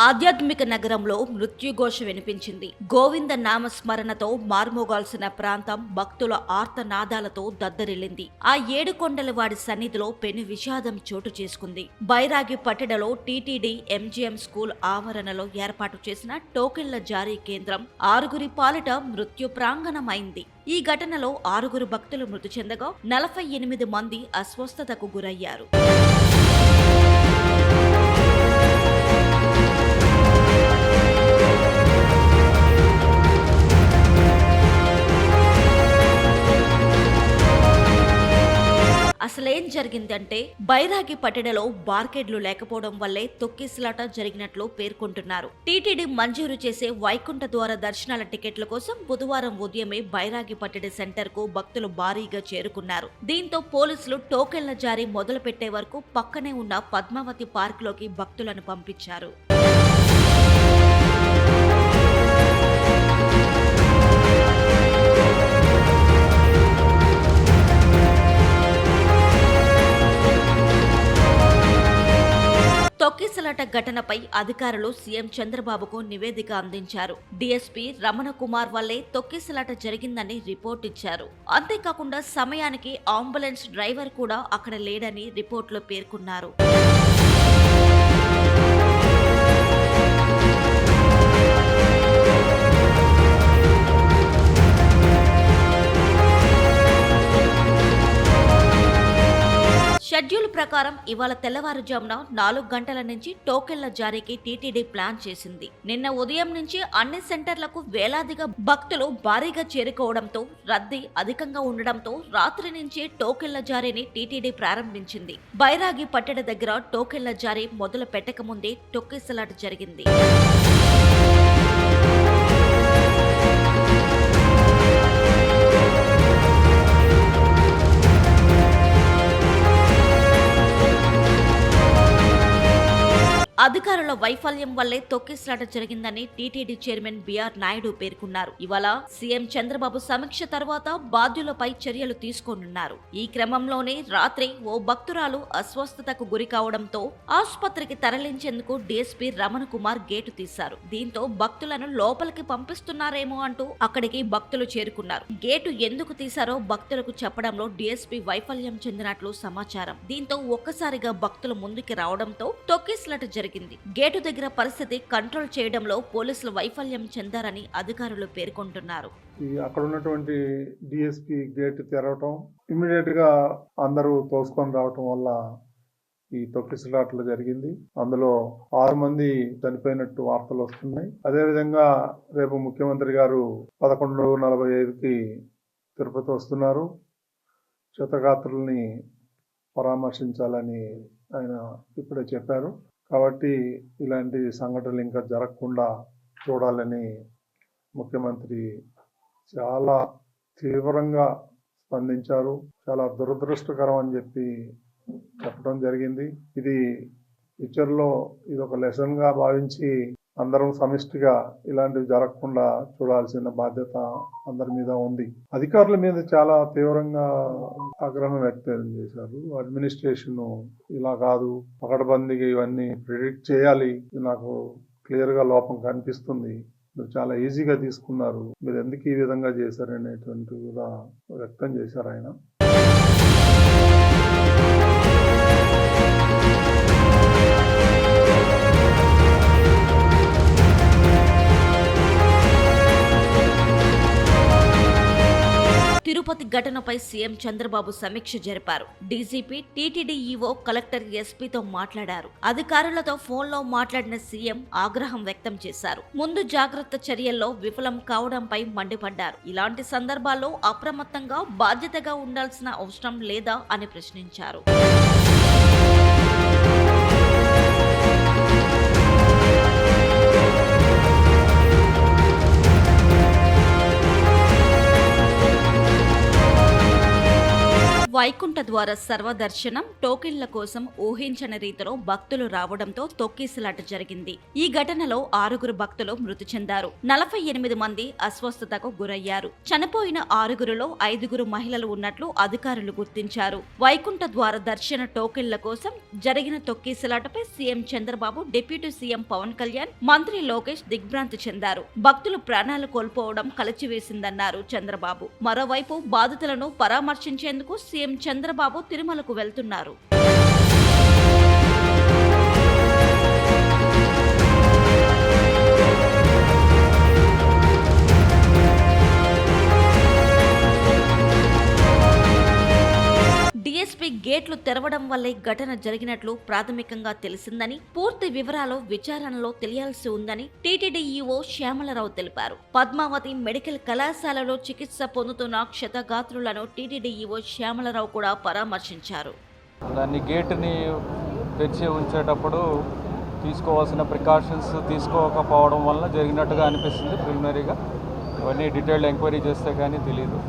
ఆధ్యాత్మిక నగరంలో మృత్యుఘోష వినిపించింది. గోవింద నామ స్మరణతో మార్మోగాల్సిన ప్రాంతం భక్తుల ఆర్తనాదాలతో దద్దరిల్లింది. ఆ ఏడుకొండలవాడి సన్నిధిలో పెను విషాదం చోటు చేసుకుంది. బైరాగి పట్టణలో టీటీడీ ఎంజీఎం స్కూల్ ఆవరణలో ఏర్పాటు చేసిన టోకెన్ల జారీ కేంద్రం 6 పాలిట మృత్యు ప్రాంగణమైంది. ఈ ఘటనలో 6 భక్తులు మృతి చెందగా 48 మంది అస్వస్థతకు గురయ్యారు. అసలేం జరిగిందంటే బైరాగి పట్టణలో బార్కెడ్లు లేకపోవడం వల్లే తొక్కిసలాట జరిగినట్లు పేర్కొంటున్నారు. టీటీడీ మంజూరు చేసే వైకుంఠ ద్వార దర్శనాల టికెట్ల కోసం బుధవారం ఉదయమే బైరాగి పట్టణ సెంటర్ కు భక్తులు భారీగా చేరుకున్నారు. దీంతో పోలీసులు టోకెన్ల జారీ మొదలు పెట్టే వరకు పక్కనే ఉన్న పద్మావతి పార్క్ లోకి భక్తులను పంపించారు. తొక్కిసలాట ఘటనపై అధికారులు సీఎం చంద్రబాబుకు నివేదిక అందించారు. డీఎస్పీ రమణ కుమార్ వల్లే తొక్కిసలాట జరిగిందని రిపోర్ట్ ఇచ్చారు. అంతేకాకుండా సమయానికి అంబులెన్స్ డ్రైవర్ కూడా అక్కడ లేడని రిపోర్టులో పేర్కొన్నారు. షెడ్యూల్ ప్రకారం ఇవాళ తెల్లవారుజామున 4 గంటల నుంచి టోకెన్ల జారీకి టీటీడీ ప్లాన్ చేసింది. నిన్న ఉదయం నుంచి అన్ని సెంటర్లకు వేలాదిగా భక్తులు భారీగా చేరుకోవడంతో రద్దీ అధికంగా ఉండడంతో రాత్రి నుంచే టోకెన్ల జారీని టీటీడీ ప్రారంభించింది. బైరాగి పట్టణ దగ్గర టోకెన్ల జారీ మొదలు పెట్టకముందే తొక్కిసలాట జరిగింది. అధికారుల వైఫల్యం వల్లే తొక్కిసలాట జరిగిందని టీటీడీ చైర్మన్ బిఆర్ నాయుడు పేర్కొన్నారు. ఇవాళ సీఎం చంద్రబాబు సమీక్ష తర్వాత బాధ్యులపై చర్యలు తీసుకోనున్నారు. ఈ క్రమంలోనే రాత్రి ఓ భక్తురాలు అస్వస్థతకు గురి కావడంతో ఆసుపత్రికి తరలించేందుకు డీఎస్పీ రమణ కుమార్ గేటు తీశారు. దీంతో భక్తులను లోపలికి పంపిస్తున్నారేమో అంటూ అక్కడికి భక్తులు చేరుకున్నారు. గేటు ఎందుకు తీశారో భక్తులకు చెప్పడంలో డీఎస్పీ వైఫల్యం చెందినట్లు సమాచారం. దీంతో ఒక్కసారిగా భక్తులు ముందుకు రావడంతో తొక్కిసలాట జరిగింది. గేటు దగ్గర పరిస్థితి కంట్రోల్ చేయడంలో పోలీసులు వైఫల్యం చెందారని అధికారులు పేర్కొంటున్నారు. అక్కడ ఉన్నటువంటి డిఎస్పీ గేట్ తెరవటం, ఇమ్మీడియట్ గా అందరూ తోసుకొని రావటం వల్ల ఈ తొక్కిసలాటలు జరిగింది. అందులో 6 మంది చనిపోయినట్టు వార్తలు వస్తున్నాయి. అదేవిధంగా రేపు ముఖ్యమంత్రి గారు 11:45కి తిరుపతి వస్తున్నారు. క్షతగాత్రుల్ని పరామర్శించాలని ఆయన ఇప్పుడే చెప్పారు. కాబట్టి ఇలాంటి సంఘటనలు ఇంకా జరగకుండా చూడాలని ముఖ్యమంత్రి చాలా తీవ్రంగా స్పందించారు. చాలా దురదృష్టకరం అని చెప్పడం జరిగింది. ఇది ఫ్యూచర్లో ఇది ఒక లెసన్ గా భావించి అందరం సమిష్టిగా ఇలాంటివి జరగకుండా చూడాల్సిన బాధ్యత అందరి మీద ఉంది. అధికారుల మీద చాలా తీవ్రంగా ఆగ్రహం వ్యక్తం చేశారు. అడ్మినిస్ట్రేషన్ ఇలా కాదు, పకడ్బందీగా ఇవన్నీ ప్రిడిక్ట్ చేయాలి, నాకు క్లియర్ గా లోపం కనిపిస్తుంది, మీరు చాలా ఈజీగా తీసుకున్నారు, మీరు ఎందుకు ఈ విధంగా చేశారనేటువంటి కూడా వ్యక్తం చేశారు ఆయన. తిరుపతి ఘటనపై సీఎం చంద్రబాబు సమీక్ష జరిపారు. డీజీపీ, టీటీడీ ఈవో, కలెక్టర్, ఎస్పీతో మాట్లాడారు. అధికారులతో ఫోన్లో మాట్లాడిన సీఎం ఆగ్రహం వ్యక్తం చేశారు. ముందు జాగ్రత్త చర్యల్లో విఫలం కావడంపై మండిపడ్డారు. ఇలాంటి సందర్భాల్లో అప్రమత్తంగా బాధ్యతగా ఉండాల్సిన అవసరం లేదా అని ప్రశ్నించారు. వైకుంఠ వైకుంఠ ద్వార సర్వదర్శనం టోకెన్ల కోసం ఊహించని రీతిలో భక్తులు రావడంతో తొక్కిసలాట జరిగింది. ఈ ఘటనలో 6 భక్తులు మృతి చెందారు. 48 మంది అస్వస్థతకు గురయ్యారు. చనిపోయిన 6గురిలో 5 మహిళలు ఉన్నట్లు అధికారులు గుర్తించారు. వైకుంఠ ద్వార దర్శన టోకెన్ల కోసం జరిగిన తొక్కిసలాటపై CM Chandrababu, deputy CM Pawan Kalyan, మంత్రి లోకేష్ దిగ్భ్రాంతి చెందారు. భక్తులు ప్రాణాలు కోల్పోవడం కలచివేసిందన్నారు చంద్రబాబు. మరోవైపు బాధితులను పరామర్శించేందుకు సీఎం చంద్రబాబు తిరుమలకు వెళ్తున్నారు. డీఎస్పీ గేట్లు తెరవడం వల్లే ఘటన జరిగినట్లు ప్రాథమికంగా తెలిసిందని, పూర్తి వివరాలు విచారణలో తెలియాల్సి ఉందని టీటీడీ ఈవో శ్యామలరావు తెలిపారు. పద్మావతి మెడికల్ కళాశాలలో చికిత్స పొందుతున్న క్షతగాత్రులను టీటీడీ ఈవో శ్యామలరావు కూడా పరామర్శించారు. దాన్ని గేటుని తెరిచి ఉంచేటప్పుడు తీసుకోవాల్సిన ప్రికాషన్స్ తీసుకోకపోవడం వల్ల జరిగినట్టుగా అనిపిస్తుంది. ప్రిలిమినరీగా ఇవన్నీ డీటెయిల్డ్ ఎంక్వైరీ చేస్తే కానీ తెలియదు.